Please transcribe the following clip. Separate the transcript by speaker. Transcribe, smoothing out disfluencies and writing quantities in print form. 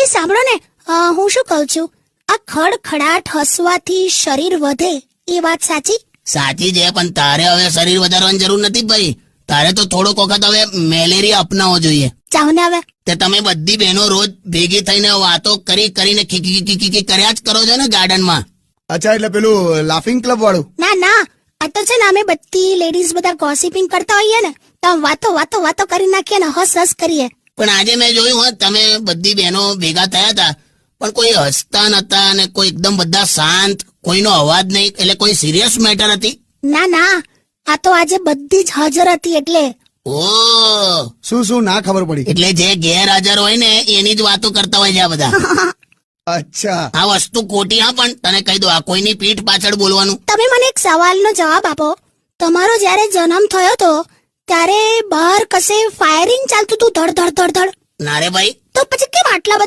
Speaker 1: એ સાંભળો ને, હું શું કહું છું, આ ખડખડાટ હસવાથી શરીર વધે એ વાત સાચી?
Speaker 2: સાચી છે, પણ તારે હવે શરીર વધારવાની જરૂર નથી ભાઈ. તારે તો થોડોક વખત હવે મેલેરિયા અપનાવવો જોઈએ.
Speaker 1: ચાવ ને હવે.
Speaker 2: તે તમે બધી બહેનો રોજ ભેગી થઈને વાતો કરીને ખીકી કર્યા જ કરો છો ને ગાર્ડનમાં.
Speaker 3: અચ્છા, એટલે પેલું લાફિંગ ક્લબ વાળું?
Speaker 1: ના ના, આ તો છે ને અમે બધી લેડીઝ બધા ગોસિપિંગ કરતા હોઈએ ને, તો આમ વાતો કરી નાખીએ ને, હસ કરીએ.
Speaker 2: પણ આજે મેં જોયું હોત તમે બધી બહેનો ભેગા થયા હતા, પણ કોઈ હસતા નતા અને કોઈ એકદમ બધા શાંત, કોઈનો અવાજ નહીં. એટલે કોઈ સિરિયસ મેટર હતી?
Speaker 1: ના ના, આ તો આજે બધી જ હાજર હતી એટલે.
Speaker 2: ઓ,
Speaker 3: શું ના ખબર પડી?
Speaker 2: એટલે જે ગેરહાજર હોય ને એની જ વાતો કરતા હોય છે આ બધા.
Speaker 3: અચ્છા,
Speaker 2: આ વસ્તુ ખોટી. હા, પણ તને કહી દો, આ કોઈની પીઠ પાછળ બોલવાનું.
Speaker 1: તમે મને એક સવાલનો જવાબ આપો. તમારો જ્યારે જન્મ થયો તો ત્યારે બહાર કશે ફાયરિંગ ચાલતું હતું, ધડ ધડ ધડ ધડ?
Speaker 2: ના રે ભાઈ.
Speaker 1: તો પછી કેમ આટલા બધા